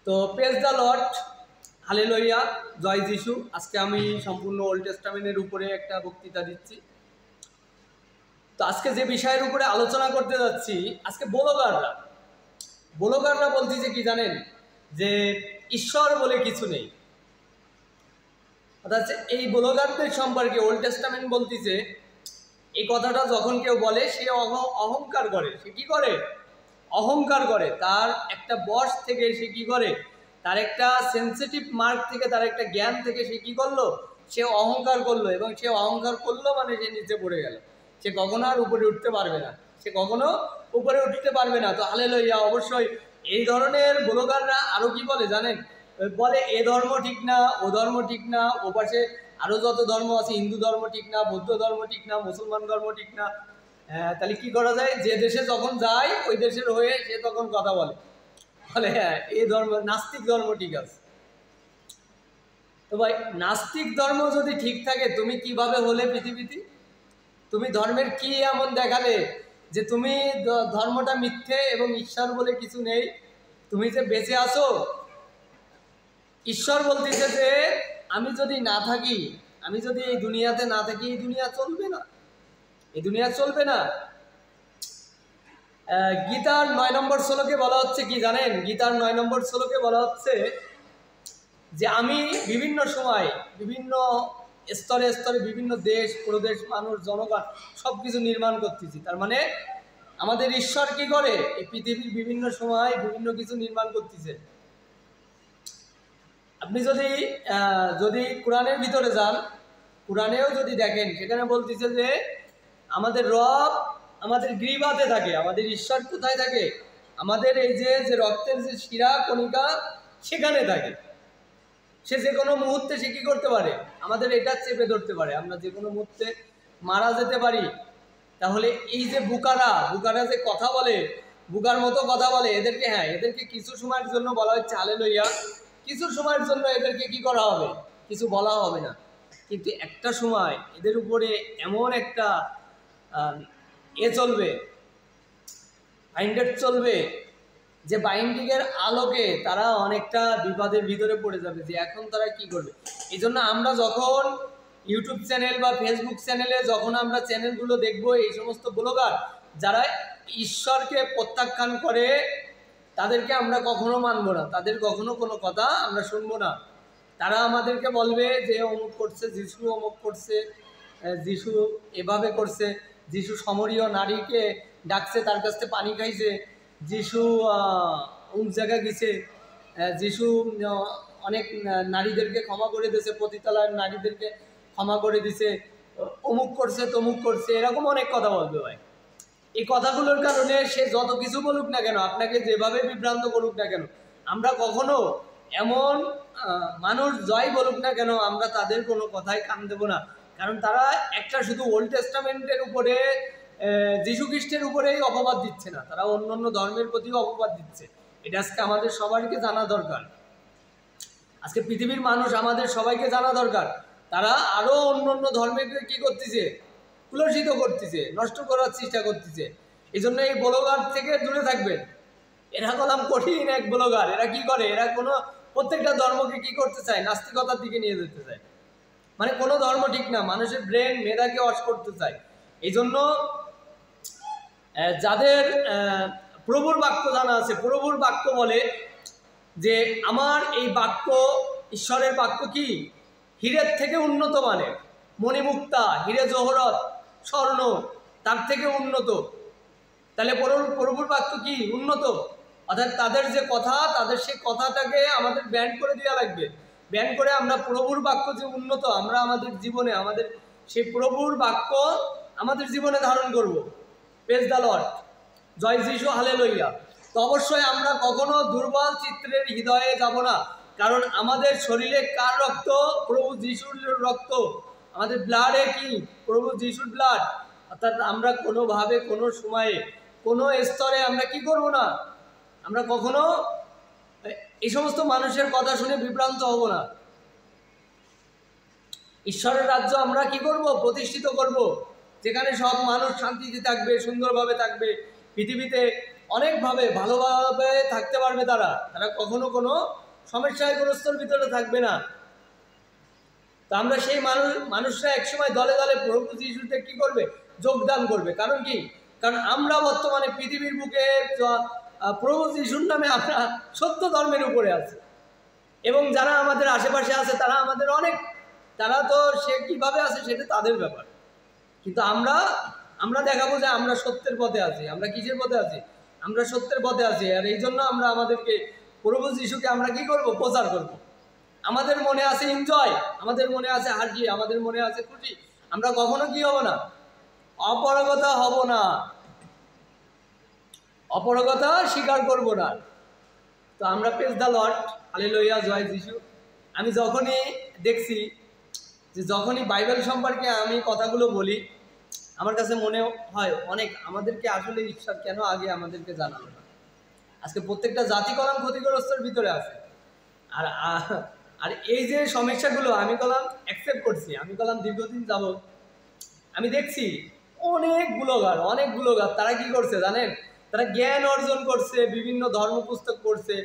তো praise the Lord, hallelujah, জয় যিশু। আজকে আমি সম্পূর্ণ ওল্ড টেস্টামেন্টের উপরে একটা বক্তৃতা দিচ্ছি। তো আজকে যে বিষয়ের উপরে আলোচনা করতে যাচ্ছি, আজকে ব্লগাররা বলতেছে কি জানেন, যে ঈশ্বর বলে কিছু নেই। অর্থাৎ এই ব্লগারদের সম্পর্কে ওল্ড টেস্টামেন্ট বলতেছে, এই কথাটা যখন কেউ বলে সে অহংকার করে। সে কি করে? অহংকার করে। তার একটা বয়স থেকে সে কি করে, তার একটা সেন্সিটিভ মার্ক থেকে, তার একটা জ্ঞান থেকে সে কি করলো, সে অহংকার করলো। এবং সে অহংকার করলো মানে সে নিচে পড়ে গেল। সে কখনো আর উপরে উঠতে পারবে না, সে কখনো উপরে উঠতে পারবে না। তো হালেলুয়া। অবশ্যই এই ধরনের ব্লগাররা আরও কি বলে জানেন, বলে এ ধর্ম ঠিক না, ও ধর্ম ঠিক না, ও পাশে আরও যত ধর্ম আছে, হিন্দু ধর্ম ঠিক না, বৌদ্ধ ধর্ম ঠিক না, মুসলমান ধর্ম ঠিক না। তাহলে কি করা যায়? যে দেশে যখন যায় ওই দেশের হয়ে সে তখন কথা বলে হ্যাঁ এই ধর্ম, নাস্তিক ধর্ম ঠিক আছে। তো ভাই, নাস্তিক ধর্ম যদি ঠিক থাকে, তুমি কিভাবে হলে পৃথিবীতে? তুমি ধর্মের কি এমন দেখালে যে তুমি ধর্মটা মিথ্যে এবং ঈশ্বর বলে কিছু নেই? তুমি যে বেঁচে আছো, ঈশ্বর বলতেছে যে আমি যদি না থাকি, আমি যদি এই দুনিয়াতে না থাকি, এই দুনিয়া চলবে না, এই দুনিয়া চলবে না। গীতার 9 নম্বর শ্লোকে বলা হচ্ছে কি জানেন? গীতার 9 নম্বর শ্লোকে বলা হচ্ছে যে আমি বিভিন্ন সময়, বিভিন্ন স্তরে স্তরে, বিভিন্ন দেশ প্রদেশ, মানুষ, জনগণ সব কিছু নির্মাণ করতেছি। তার মানে আমাদের ঈশ্বর কি করে? এই পৃথিবীর বিভিন্ন সময় বিভিন্ন কিছু নির্মাণ করতেছে। আপনি যদি কোরআনের ভিতরে যান, কোরআনেও যদি দেখেন, সেখানে বলতেছে যে আমাদের রব আমাদের গ্রীবাতে থাকে। আমাদের ঈশ্বর কোথায় থাকে? আমাদের এই যে রক্তের যে শিরা কণিকা, সেখানে থাকে। সে যে কোনো মুহূর্তে সে কী করতে পারে? আমাদের এটা চেপে ধরতে পারে, আমরা যে কোনো মুহূর্তে মারা যেতে পারি। তাহলে এই যে বুকারা যে কথা বলে, বুকার মতো কথা বলে, এদেরকে কিছু সময়ের জন্য বলা হচ্ছে হালেলুয়া, কিছু সময়ের জন্য এদেরকে কি করা হবে? কিছু বলা হবে না। কিন্তু একটা সময় এদের উপরে এমন একটা চলবে, বাইন্ডার চলবে, যে বাইন্ডিংয়ের আলোকে তারা অনেকটা বিপদের ভিতরে পড়ে যাবে, যে এখন তারা কি করবে। এই জন্য আমরা যখন ইউটিউব চ্যানেল বা ফেসবুক চ্যানেলে যখন আমরা চ্যানেলগুলো দেখব, এই সমস্ত ব্লগার যারা ঈশ্বরকে প্রত্যাখ্যান করে, তাদেরকে আমরা কখনো মানব না, তাদের কখনো কোনো কথা আমরা শুনবো না। তারা আমাদেরকে বলবে যে অমুক করছে, যিশু অমুক করছে, যিশু এভাবে করছে, যিশু সমরীয় নারীকে ডাকছে, তার কাছ থেকে পানি খাইছে, যিশু অমুক জায়গায় গেছে, যিশু অনেক নারীদেরকে ক্ষমা করে দিয়েছে, পতিতালয়ের নারীদেরকে ক্ষমা করে দিছে, অমুক করছে তমুক করছে, এরকম অনেক কথা বলবে ভাই। এই কথাগুলোর কারণে সে যত কিছু বলুক না কেন, আপনাকে যেভাবে বিভ্রান্ত করুক না কেন, আমরা কখনো এমন মানুষ জয় বলুক না কেন, আমরা তাদের কোনো কথায় কান দেব না। কারণ তারা একটা শুধু ওল্ড টেস্টামেন্টের উপরে, যীশু খ্রিস্টের উপরেই অপবাদ দিচ্ছে না, তারা অন্য অন্য ধর্মের প্রতিও অপবাদ দিচ্ছে। এটা আজকে আমাদের সবাইকে জানা দরকার। আজকে পৃথিবীর মানুষ আমাদের সবাইকে জানা দরকার, তারা আরও অন্য অন্য ধর্মকে কী করতেছে? কুলসিত করতেছে, নষ্ট করার চেষ্টা করতেছে। এই জন্য এই ব্লগার থেকে দূরে থাকবেন। এরা কলাম কঠিন এক ব্লগার। এরা কি করে? এরা প্রত্যেকটা ধর্মকে কি করতে চায়? নাস্তিকতার দিকে নিয়ে যেতে চায়। মানে কোনো ধর্ম ঠিক না, মানুষের ব্রেন মেধাকে ওয়াশ করতে চায়। এই জন্য যাদের প্রভুর বাক্য জানা আছে, প্রভুর বাক্য বলে যে আমার এই বাক্য, ঈশ্বরের বাক্য কি হীরের থেকে উন্নত মানের, মণিমুক্তা, হীরে জহরত, স্বর্ণ, তার থেকে উন্নত। তাহলে প্রভুর বাক্য কি উন্নত? অর্থাৎ তাদের যে কথা, তাদের সেই কথাটাকে আমাদের ব্যান্ড করে দেওয়া লাগবে। ব্যান্ড করে আমরা প্রভুর বাক্য যে উন্নত, আমরা আমাদের জীবনে আমাদের সেই প্রভুর বাক্য আমাদের জীবনে ধারণ করব। প্রেজ দ্য লর্ড, জয় যিশু, হালেলুয়া। তো অবশ্যই আমরা কখনো দুর্বল চিত্রের হৃদয়ে যাব না, কারণ আমাদের শরীরে কার রক্ত? প্রভু যিশুর রক্ত। আমাদের ব্লাডে কি? প্রভু যিশুর ব্লাড। অর্থাৎ আমরা কোনোভাবে, কোনো সময়ে, কোনো স্তরে আমরা কি করব না, আমরা কখনো এই সমস্ত মানুষের কথা শুনে বিভ্রান্ত হব না। ঈশ্বরের রাজ্য আমরা কি করব? প্রতিষ্ঠিত করব, যেখানে সব মানুষ শান্তিতে থাকবে, সুন্দরভাবে থাকবে। পৃথিবীতে অনেকভাবে ভালোভাবে থাকতে পারবে, তারা কখনো কোনো সমস্যায় গ্রস্তর ভিতরে থাকবে না। তো আমরা সেই মানুষরা একসময় দলে দলে প্রভু যিশুতে কি করবে? যোগদান করবে। কারণ কি? কারণ আমরা বর্তমানে পৃথিবীর বুকে প্রভু যিশুর নামে আমরা সত্য ধর্মের উপরে আছি, এবং যারা আমাদের আশেপাশে আছে তারা আমাদের অনেক, তারা তো সে কিভাবে আছে সেটা তাদের ব্যাপার, কিন্তু আমরা দেখাবো যে আমরা সত্যের পথে আছি। আমরা কিসের পথে আছি? আমরা সত্যের পথে আছি। আর এই জন্য আমরা আমাদেরকে প্রভু যিশুকে আমরা কি করব? প্রচার করব। আমাদের মনে আছে এনজয়, আমাদের মনে আছে হাসি, আমাদের মনে আছে খুশি। আমরা কখনো কি হব না? অপারগতা হব না, অপারগতা স্বীকার করব না। তো আমরা প্রেজ দ্য লর্ড, হালেলুয়া, জয় যিশু। আমি যখনই দেখছি যে যখনই বাইবেল সম্পর্কে আমি কথাগুলো বলি, আমার কাছে মনে হয় অনেক আমাদেরকে আসলে ঈশ্বর কেন আগে আমাদেরকে জানালো না। আজকে প্রত্যেকটা জাতি কলাম ক্ষতিগ্রস্তের ভিতরে আছে। আর আর এই যে সমস্যাগুলো আমি কলাম অ্যাকসেপ্ট করছি, আমি কলাম দীর্ঘদিন যাব আমি দেখছি অনেক ব্লগার তারা কি করছে জানেন? তারা জ্ঞান অর্জন করছে, বিভিন্ন ধর্ম পুস্তক পড়ছে,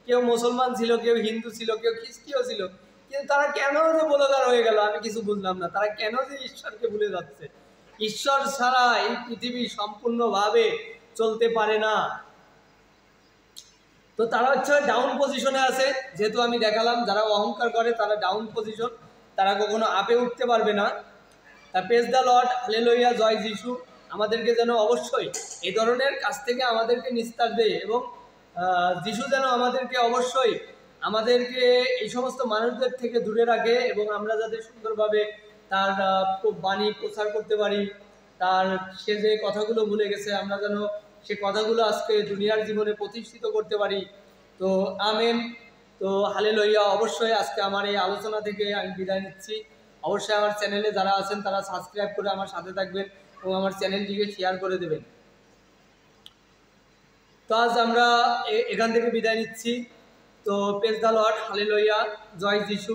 কেউ মুসলমান ছিল, কেউ হিন্দু ছিল, কেউ খ্রিস্টীয় ছিল, কিন্তু তারা কেন যে ব্লগার হয়ে গেল আমি কিছু বুঝলাম না। তারা কেন যে ঈশ্বরকে ভুলে যাচ্ছে? ঈশ্বর ছাড়া এই পৃথিবী সম্পূর্ণভাবে চলতে পারে না। তো তারা হচ্ছে ডাউন পজিশনে আছে। যেহেতু আমি দেখালাম যারা অহংকার করে তারা ডাউন পজিশন, তারা কখনো আপে উঠতে পারবে না। তা প্রেজ দ্য লর্ড, হালেলুয়া, জয় যিশু। আমাদেরকে যেন অবশ্যই এই ধরনের কাজ থেকে আমাদেরকে নিস্তার দেয়, এবং যিশু যেন আমাদেরকে অবশ্যই আমাদেরকে এই সমস্ত মানুষদের থেকে দূরে রাখে, এবং আমরা যাতে সুন্দরভাবে তার বাণী প্রচার করতে পারি। তার সে যে কথাগুলো ভুলে গেছে আমরা যেন সে কথাগুলো আজকে দুনিয়ার জীবনে প্রতিষ্ঠিত করতে পারি। তো আমেন। তো হালেলুয়া। অবশ্যই আজকে আমার এই আলোচনা থেকে আমি বিদায় নিচ্ছি। অবশ্যই আমার চ্যানেলে যারা আছেন তারা সাবস্ক্রাইব করে আমার সাথে থাকবেন এবং আমার চ্যানেলটিকে শেয়ার করে দেবেন। তো আজ আমরা এখান থেকে বিদায় নিচ্ছি। তো প্রেজ দ্য লর্ড, হালেলুয়া, জয় যিশু।